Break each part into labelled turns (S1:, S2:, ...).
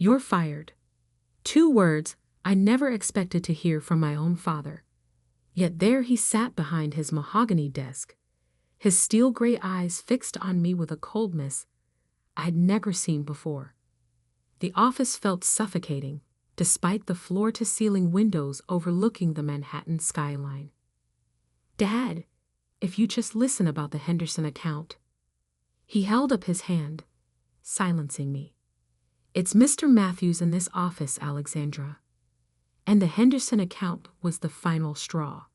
S1: "You're fired." 2 words I never expected to hear from my own father. Yet there he sat behind his mahogany desk, his steel-gray eyes fixed on me with a coldness I'd never seen before. The office felt suffocating, despite the floor-to-ceiling windows overlooking the Manhattan skyline. "Dad, if you just listen about the Henderson account." He held up his hand, silencing me. "It's Mr. Matthews in this office, Alexandra. And the Henderson account was the final straw.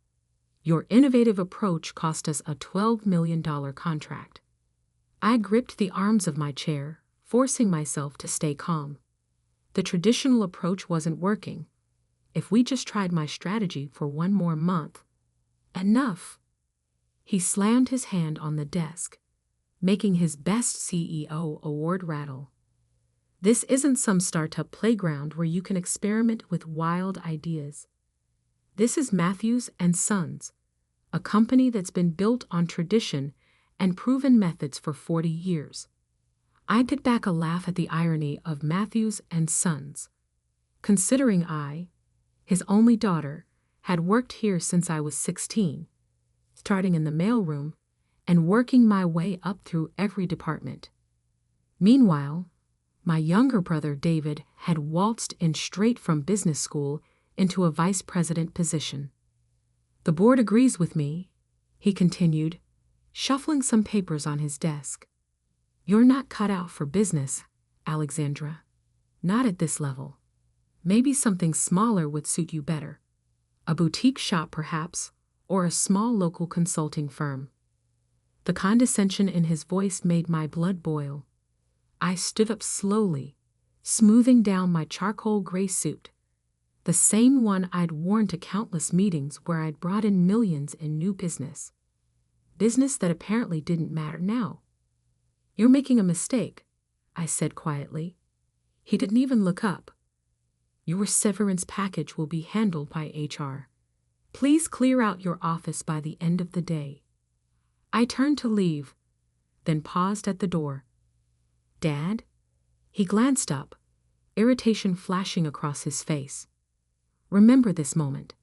S1: Your innovative approach cost us a $12 million contract." I gripped the arms of my chair, forcing myself to stay calm. The traditional approach wasn't working. If we just tried my strategy for 1 more month. Enough. He slammed his hand on the desk, making his Best CEO award rattle. "This isn't some startup playground where you can experiment with wild ideas. This is Matthews and Sons, a company that's been built on tradition and proven methods for 40 years. I could back a laugh at the irony of Matthews and Sons, considering I, his only daughter, had worked here since I was 16, starting in the mailroom and working my way up through every department. Meanwhile, my younger brother David had waltzed in straight from business school into a vice president position. "The board agrees with me," he continued, shuffling some papers on his desk. "You're not cut out for business, Alexandra. Not at this level. Maybe something smaller would suit you better. A boutique shop perhaps, or a small local consulting firm." The condescension in his voice made my blood boil. I stood up slowly, smoothing down my charcoal gray suit, the same one I'd worn to countless meetings where I'd brought in millions in new business. Business that apparently didn't matter now. "You're making a mistake," I said quietly. He didn't even look up. "Your severance package will be handled by HR. Please clear out your office by the end of the day." I turned to leave, then paused at the door. "Dad?" He glanced up, irritation flashing across his face. Remember this moment.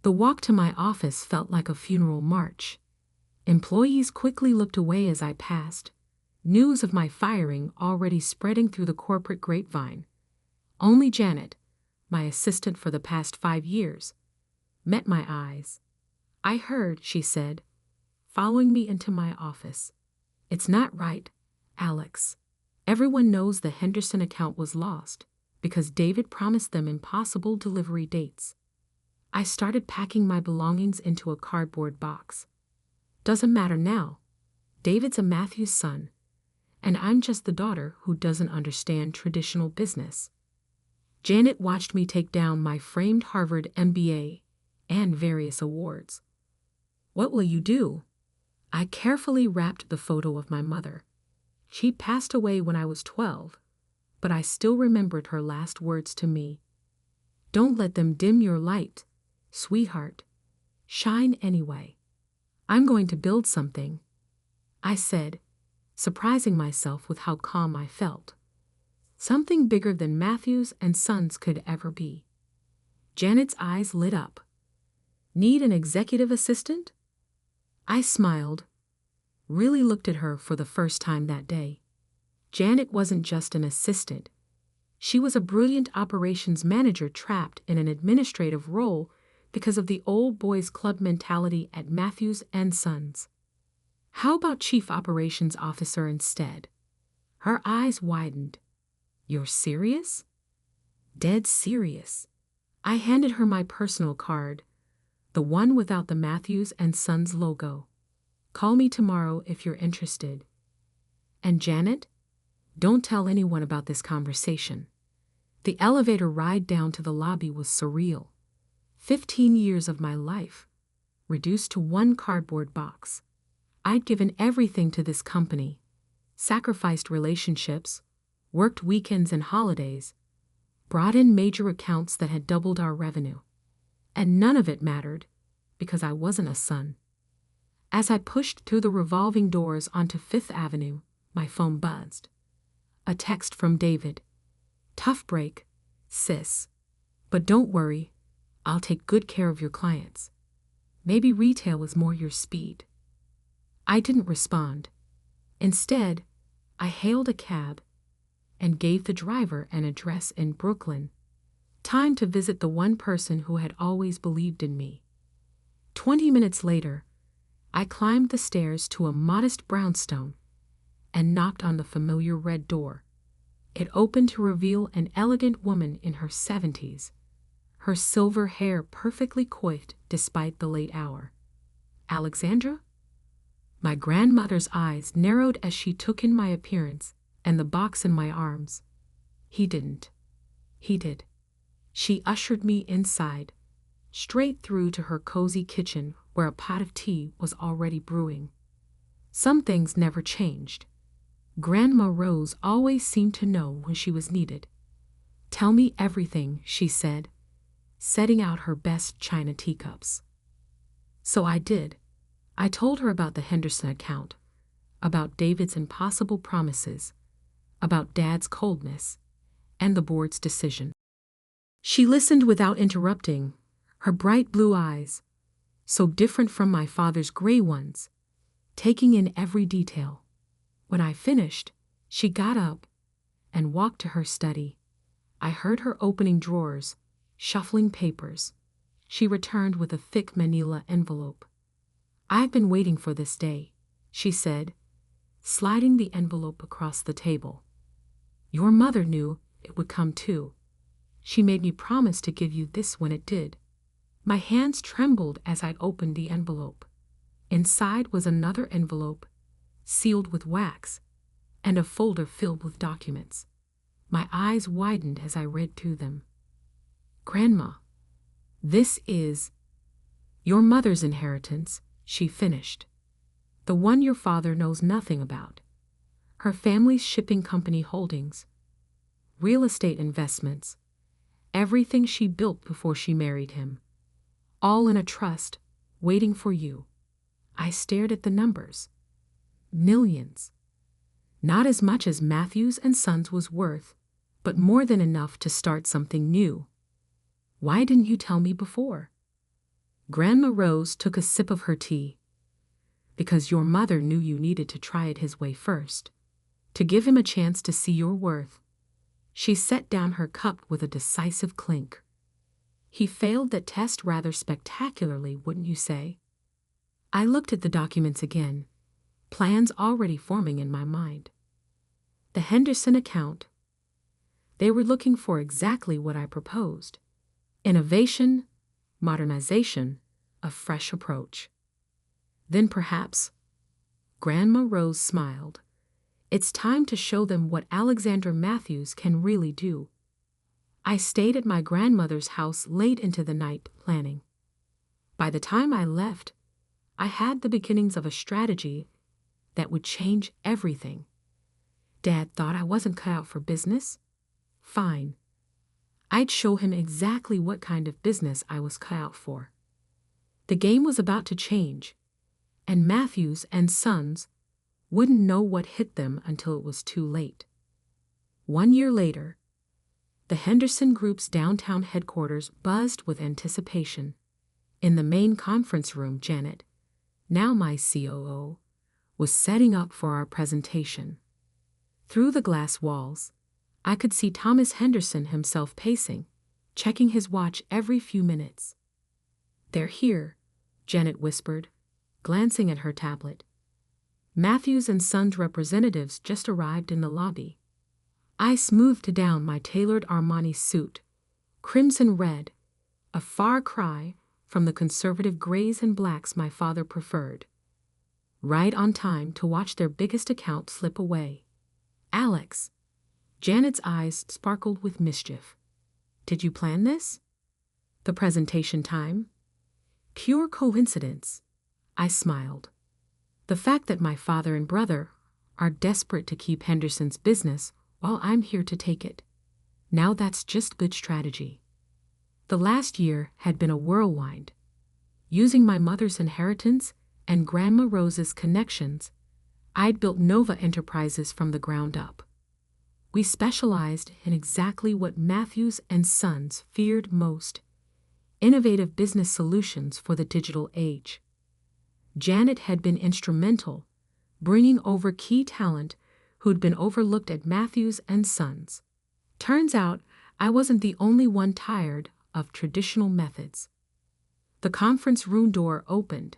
S1: The walk to my office felt like a funeral march. Employees quickly looked away as I passed, news of my firing already spreading through the corporate grapevine. Only Janet, my assistant for the past 5 years, met my eyes. "I heard," she said, following me into my office. "It's not right, Alex. Everyone knows the Henderson account was lost because David promised them impossible delivery dates." I started packing my belongings into a cardboard box. "Doesn't matter now. David's a Matthews son, and I'm just the daughter who doesn't understand traditional business." Janet watched me take down my framed Harvard MBA and various awards. "What will you do?" I carefully wrapped the photo of my mother. She passed away when I was 12, but I still remembered her last words to me. "Don't let them dim your light, sweetheart. Shine anyway." "I'm going to build something," I said, surprising myself with how calm I felt. "Something bigger than Matthews and Sons could ever be." Janet's eyes lit up. "Need an executive assistant?" I smiled, really looked at her for the first time that day. Janet wasn't just an assistant. She was a brilliant operations manager trapped in an administrative role because of the old boys club mentality at Matthews and Sons. "How about chief operations officer instead?" Her eyes widened. "You're serious?" "Dead serious." I handed her my personal card, the one without the Matthews and Sons logo. "Call me tomorrow if you're interested. And Janet, don't tell anyone about this conversation." The elevator ride down to the lobby was surreal. 15 years of my life, reduced to one cardboard box. I'd given everything to this company, sacrificed relationships, worked weekends and holidays, brought in major accounts that had doubled our revenue. And none of it mattered because I wasn't a son. As I pushed through the revolving doors onto 5th Avenue, my phone buzzed. A text from David. Tough break, sis. But don't worry, I'll take good care of your clients. Maybe retail is more your speed. I didn't respond. Instead, I hailed a cab and gave the driver an address in Brooklyn. Time to visit the one person who had always believed in me. 20 minutes later, I climbed the stairs to a modest brownstone and knocked on the familiar red door. It opened to reveal an elegant woman in her 70s, her silver hair perfectly coiffed despite the late hour. Alexandra? My grandmother's eyes narrowed as she took in my appearance and the box in my arms. He didn't. He did. She ushered me inside, straight through to her cozy kitchen where a pot of tea was already brewing. Some things never changed. Grandma Rose always seemed to know when she was needed. Tell me everything, she said, setting out her best china teacups. So I did. I told her about the Henderson account, about David's impossible promises, about Dad's coldness, and the board's decision. She listened without interrupting, her bright blue eyes, so different from my father's gray ones, taking in every detail. When I finished, she got up and walked to her study. I heard her opening drawers, shuffling papers. She returned with a thick manila envelope. I've been waiting for this day, she said, sliding the envelope across the table. Your mother knew it would come too. She made me promise to give you this when it did. My hands trembled as I opened the envelope. Inside was another envelope, sealed with wax, and a folder filled with documents. My eyes widened as I read through them. Grandma, this is your mother's inheritance, she finished. The one your father knows nothing about. Her family's shipping company holdings, real estate investments, everything she built before she married him. All in a trust, waiting for you. I stared at the numbers. Millions. Not as much as Matthews and Sons was worth, but more than enough to start something new. Why didn't you tell me before? Grandma Rose took a sip of her tea. Because your mother knew you needed to try it his way first, to give him a chance to see your worth. She set down her cup with a decisive clink. He failed that test rather spectacularly, wouldn't you say? I looked at the documents again, plans already forming in my mind. The Henderson account. They were looking for exactly what I proposed. Innovation, modernization, a fresh approach. Then perhaps, Grandma Rose smiled, it's time to show them what Alexandra Matthews can really do. I stayed at my grandmother's house late into the night planning. By the time I left, I had the beginnings of a strategy that would change everything. Dad thought I wasn't cut out for business? Fine. I'd show him exactly what kind of business I was cut out for. The game was about to change, and Matthews and Sons wouldn't know what hit them until it was too late. 1 year later, the Henderson Group's downtown headquarters buzzed with anticipation. In the main conference room, Janet, now my COO, was setting up for our presentation. Through the glass walls, I could see Thomas Henderson himself pacing, checking his watch every few minutes. They're here, Janet whispered, glancing at her tablet. Matthews and Sons representatives just arrived in the lobby. I smoothed down my tailored Armani suit, crimson red, a far cry from the conservative grays and blacks my father preferred. Right on time to watch their biggest account slip away. Alex. Janet's eyes sparkled with mischief. Did you plan this? The presentation time? Pure coincidence. I smiled. The fact that my father and brother are desperate to keep Henderson's business while I'm here to take it. Now that's just good strategy. The last year had been a whirlwind. Using my mother's inheritance and Grandma Rose's connections, I'd built Nova Enterprises from the ground up. We specialized in exactly what Matthews and Sons feared most: innovative business solutions for the digital age. Janet had been instrumental, bringing over key talent who'd been overlooked at Matthews and Sons. Turns out, I wasn't the only one tired of traditional methods. The conference room door opened.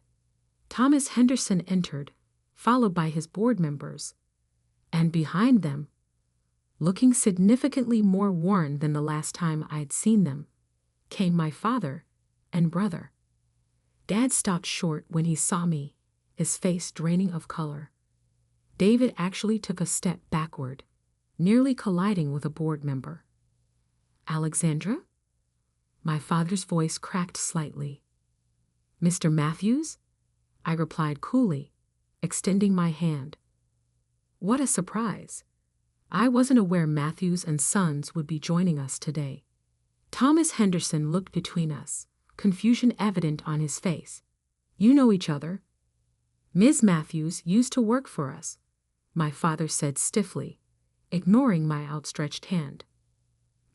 S1: Thomas Henderson entered, followed by his board members. And behind them, looking significantly more worn than the last time I'd seen them, came my father and brother. Dad stopped short when he saw me, his face draining of color. David actually took a step backward, nearly colliding with a board member. "Alexandra?" My father's voice cracked slightly. "Mr. Matthews?" I replied coolly, extending my hand. What a surprise. I wasn't aware Matthews and Sons would be joining us today. Thomas Henderson looked between us, confusion evident on his face. "You know each other?" "Ms. Matthews used to work for us," my father said stiffly, ignoring my outstretched hand.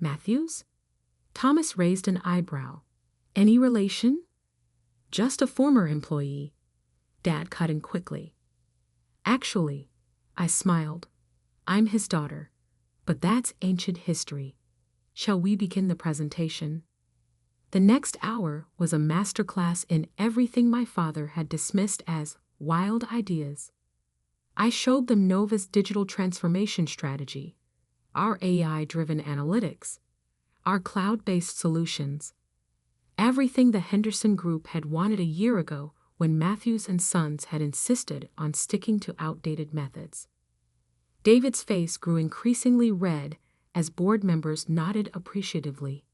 S1: "Matthews?" Thomas raised an eyebrow. "Any relation?" "Just a former employee," Dad cut in quickly. "Actually," I smiled, "I'm his daughter, but that's ancient history. Shall we begin the presentation?" The next hour was a masterclass in everything my father had dismissed as wild ideas. I showed them Nova's digital transformation strategy, our AI-driven analytics, our cloud-based solutions, everything the Henderson Group had wanted a year ago when Matthews and Sons had insisted on sticking to outdated methods. David's face grew increasingly red as board members nodded appreciatively.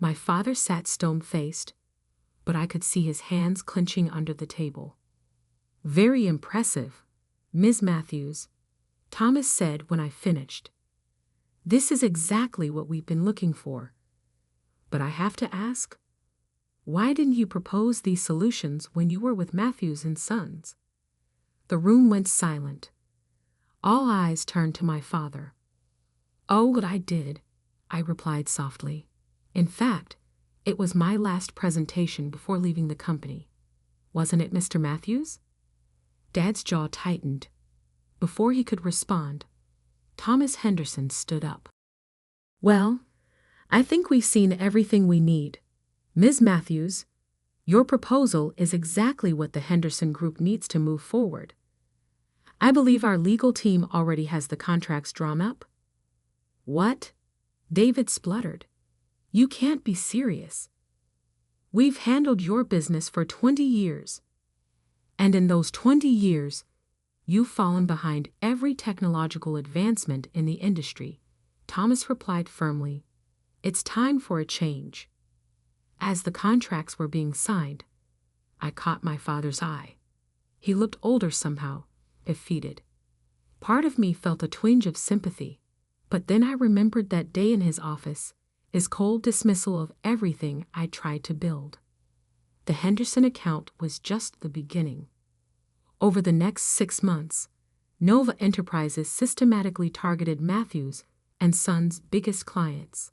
S1: My father sat stone-faced, but I could see his hands clenching under the table. "Very impressive, Ms. Matthews," Thomas said when I finished. "This is exactly what we've been looking for. But I have to ask, why didn't you propose these solutions when you were with Matthews and Sons?" The room went silent. All eyes turned to my father. "Oh, what I did," I replied softly. "In fact, it was my last presentation before leaving the company. Wasn't it, Mr. Matthews?" Dad's jaw tightened. Before he could respond, Thomas Henderson stood up. "Well, I think we've seen everything we need. Ms. Matthews, your proposal is exactly what the Henderson Group needs to move forward. I believe our legal team already has the contracts drawn up." "What?" David spluttered. "You can't be serious. We've handled your business for 20 years. And in those 20 years, you've fallen behind every technological advancement in the industry," Thomas replied firmly. "It's time for a change." As the contracts were being signed, I caught my father's eye. He looked older somehow, defeated. Part of me felt a twinge of sympathy, but then I remembered that day in his office, his cold dismissal of everything I tried to build. The Henderson account was just the beginning. Over the next 6 months, Nova Enterprises systematically targeted Matthews and Sons' biggest clients.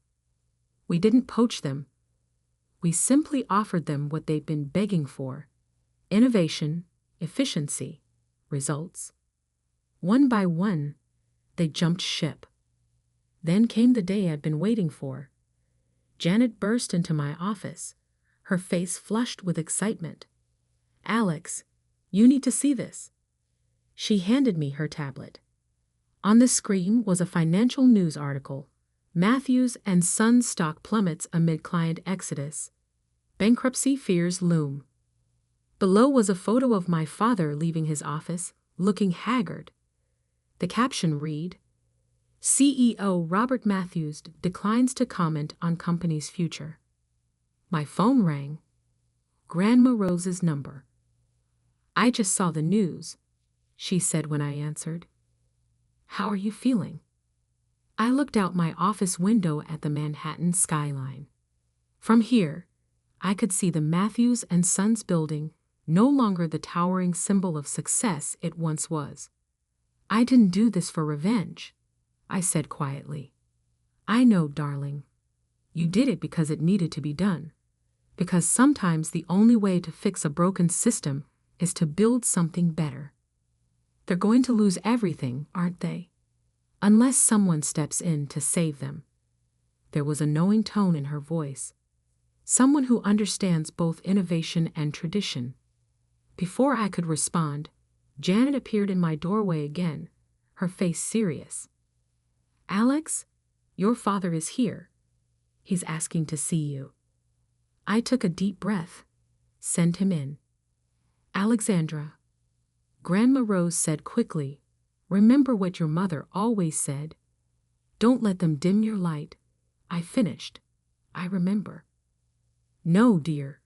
S1: We didn't poach them. We simply offered them what they'd been begging for: innovation, efficiency, results. One by one, they jumped ship. Then came the day I'd been waiting for. Janet burst into my office, her face flushed with excitement. "Alex, you need to see this." She handed me her tablet. On the screen was a financial news article: "Matthews and Sons stock plummets amid client exodus. Bankruptcy fears loom." Below was a photo of my father leaving his office, looking haggard. The caption read, "CEO Robert Matthews declines to comment on company's future." My phone rang. Grandma Rose's number. "I just saw the news," she said when I answered. "How are you feeling?" I looked out my office window at the Manhattan skyline. From here, I could see the Matthews and Sons building, no longer the towering symbol of success it once was. I didn't do this for revenge. I said quietly. I know, darling. You did it because it needed to be done. Because sometimes the only way to fix a broken system is to build something better. They're going to lose everything, aren't they? Unless someone steps in to save them. There was a knowing tone in her voice. Someone who understands both innovation and tradition. Before I could respond, Janet appeared in my doorway again, her face serious. Alex, your father is here. He's asking to see you. I took a deep breath. Send him in. Alexandra. Grandma Rose said quickly, remember what your mother always said. Don't let them dim your light. I finished. I remember. No, dear.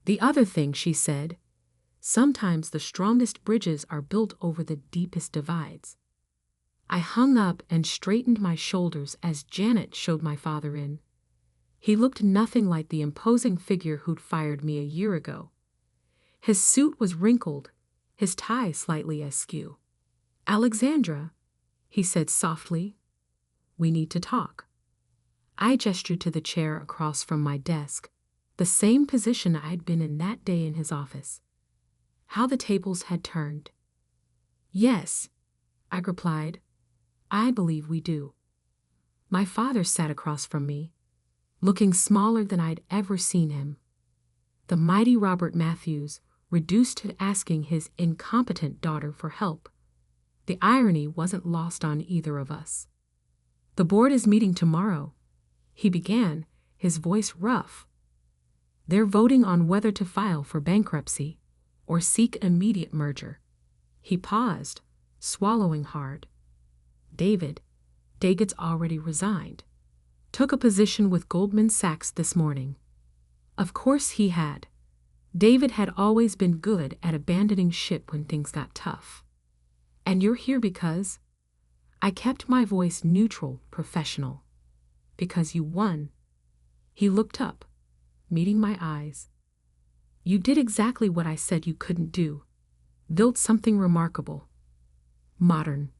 S1: The other thing, she said. Sometimes the strongest bridges are built over the deepest divides. I hung up and straightened my shoulders as Janet showed my father in. He looked nothing like the imposing figure who'd fired me a year ago. His suit was wrinkled, his tie slightly askew. Alexandra, he said softly, we need to talk. I gestured to the chair across from my desk, the same position I'd been in that day in his office. How the tables had turned. Yes, I replied, I believe we do. My father sat across from me, looking smaller than I'd ever seen him. The mighty Robert Matthews, reduced to asking his incompetent daughter for help. The irony wasn't lost on either of us. The board is meeting tomorrow, he began, his voice rough. They're voting on whether to file for bankruptcy or seek immediate merger. He paused, swallowing hard. David's already resigned. Took a position with Goldman Sachs this morning. Of course he had. David had always been good at abandoning ship when things got tough. And you're here because... I kept my voice neutral, professional. Because you won. He looked up, meeting my eyes. You did exactly what I said you couldn't do. Built something remarkable. Modern.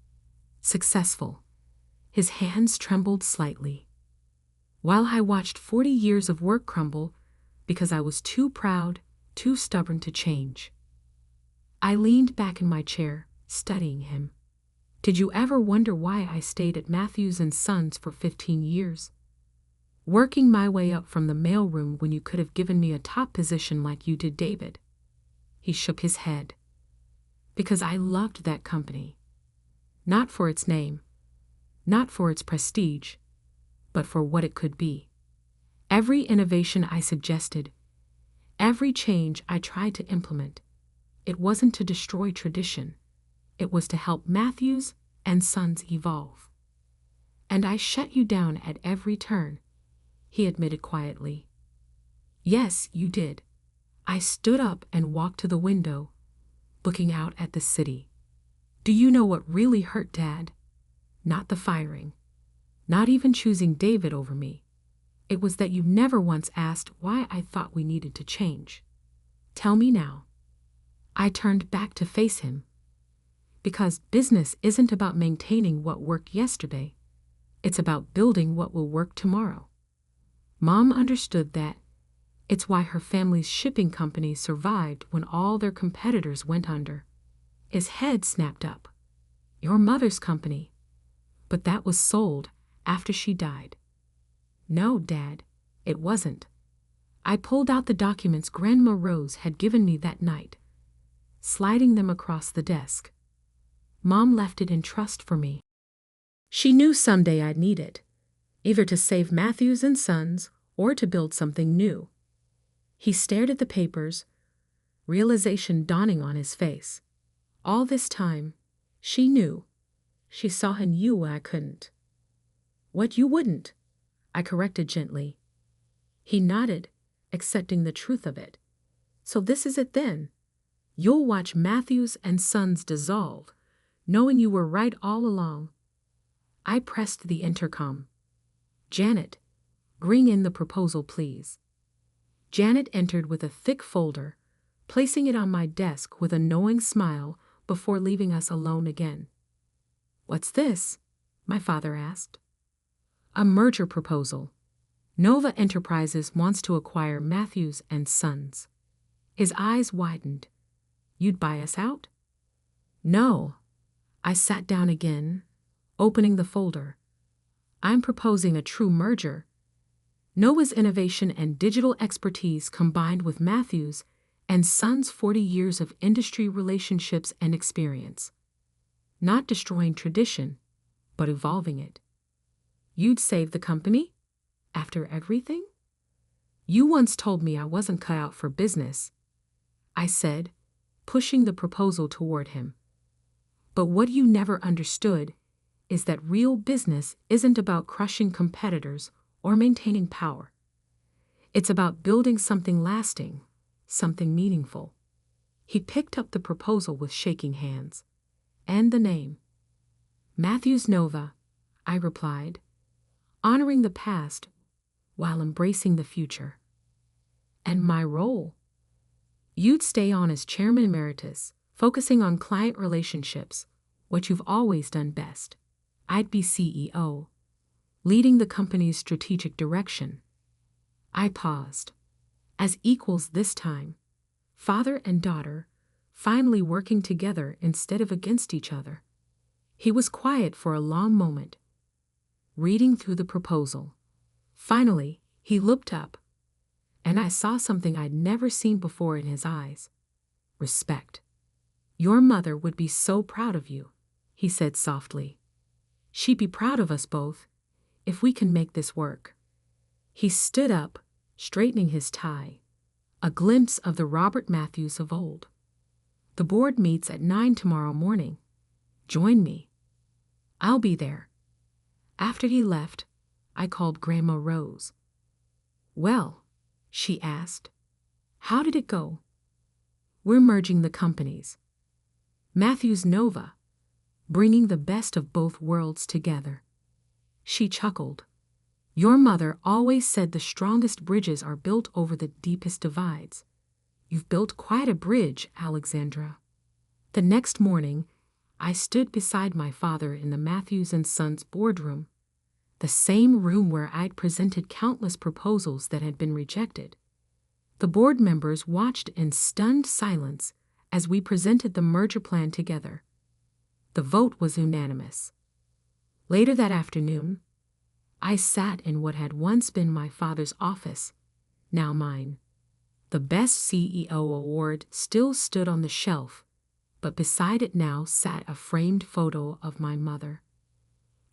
S1: Successful. His hands trembled slightly. While I watched 40 years of work crumble because I was too proud, too stubborn to change. I leaned back in my chair, studying him. Did you ever wonder why I stayed at Matthews & Sons for 15 years? Working my way up from the mailroom when you could have given me a top position like you did David. He shook his head. Because I loved that company. Not for its name, not for its prestige, but for what it could be. Every innovation I suggested, every change I tried to implement, it wasn't to destroy tradition. It was to help Matthews & Sons evolve. And I shut you down at every turn, he admitted quietly. Yes, you did. I stood up and walked to the window, looking out at the city. Do you know what really hurt, Dad? Not the firing. Not even choosing David over me. It was that you never once asked why I thought we needed to change. Tell me now. I turned back to face him. Because business isn't about maintaining what worked yesterday. It's about building what will work tomorrow. Mom understood that. It's why her family's shipping company survived when all their competitors went under. His head snapped up. Your mother's company. But that was sold after she died. No, Dad, it wasn't. I pulled out the documents Grandma Rose had given me that night, sliding them across the desk. Mom left it in trust for me. She knew someday I'd need it, either to save Matthews & Sons or to build something new. He stared at the papers, realization dawning on his face. All this time, she knew. She saw in you what I couldn't. What you wouldn't, I corrected gently. He nodded, accepting the truth of it. So this is it then. You'll watch Matthews & Sons dissolve, knowing you were right all along. I pressed the intercom. Janet, bring in the proposal, please. Janet entered with a thick folder, placing it on my desk with a knowing smile before leaving us alone again. What's this? my father asked. A merger proposal. Nova Enterprises wants to acquire Matthews and Sons. His eyes widened. You'd buy us out? No. I sat down again, opening the folder. I'm proposing a true merger. Nova's innovation and digital expertise combined with Matthews and Sons' 40 years of industry relationships and experience. Not destroying tradition, but evolving it. You'd save the company? After everything? You once told me I wasn't cut out for business, I said, pushing the proposal toward him. But what you never understood is that real business isn't about crushing competitors or maintaining power. It's about building something lasting, something meaningful. He picked up the proposal with shaking hands. And the name. Matthews Nova, I replied, honoring the past while embracing the future. And my role? You'd stay on as Chairman Emeritus, focusing on client relationships, what you've always done best. I'd be CEO, leading the company's strategic direction. I paused. As equals this time, father and daughter, finally working together instead of against each other. He was quiet for a long moment, reading through the proposal. Finally, he looked up, and I saw something I'd never seen before in his eyes. Respect. Your mother would be so proud of you, he said softly. She'd be proud of us both, if we can make this work. He stood up, straightening his tie, a glimpse of the Robert Matthews of old. The board meets at 9 tomorrow morning. Join me. I'll be there. After he left, I called Grandma Rose. Well, she asked, how did it go? We're merging the companies. Matthews Nova, bringing the best of both worlds together. She chuckled. Your mother always said the strongest bridges are built over the deepest divides. You've built quite a bridge, Alexandra. The next morning, I stood beside my father in the Matthews and Sons boardroom, the same room where I'd presented countless proposals that had been rejected. The board members watched in stunned silence as we presented the merger plan together. The vote was unanimous. Later that afternoon, I sat in what had once been my father's office, now mine. The Best CEO award still stood on the shelf, but beside it now sat a framed photo of my mother.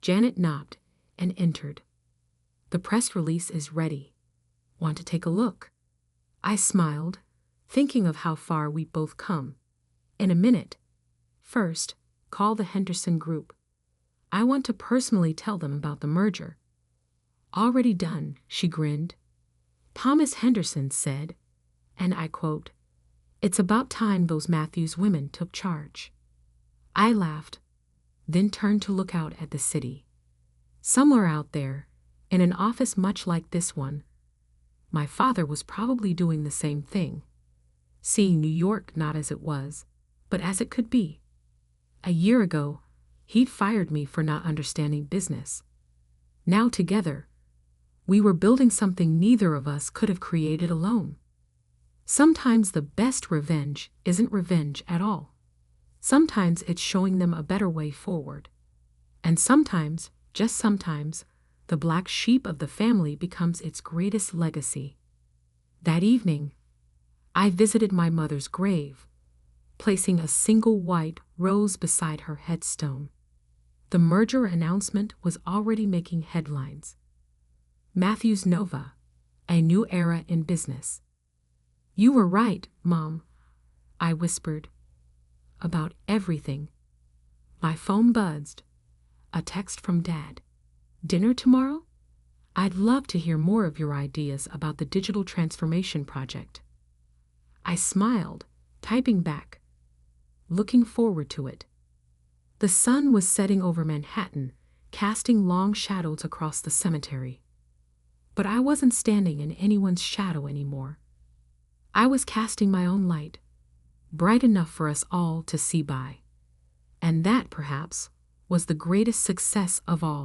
S1: Janet knocked and entered. The press release is ready. Want to take a look? I smiled, thinking of how far we'd both come. In a minute. First, call the Henderson Group. I want to personally tell them about the merger. Already done, she grinned. Thomas Henderson said, and I quote, it's about time those Matthews women took charge. I laughed, then turned to look out at the city. Somewhere out there, in an office much like this one, my father was probably doing the same thing, seeing New York not as it was, but as it could be. A year ago, he'd fired me for not understanding business. Now together, we were building something neither of us could have created alone. Sometimes the best revenge isn't revenge at all. Sometimes it's showing them a better way forward. And sometimes, just sometimes, the black sheep of the family becomes its greatest legacy. That evening, I visited my mother's grave, placing a single white rose beside her headstone. The merger announcement was already making headlines. Matthews Nova, a new era in business. You were right, Mom, I whispered. About everything. My phone buzzed. A text from Dad. Dinner tomorrow? I'd love to hear more of your ideas about the digital transformation project. I smiled, typing back, looking forward to it. The sun was setting over Manhattan, casting long shadows across the cemetery. But I wasn't standing in anyone's shadow anymore. I was casting my own light, bright enough for us all to see by. And that, perhaps, was the greatest success of all.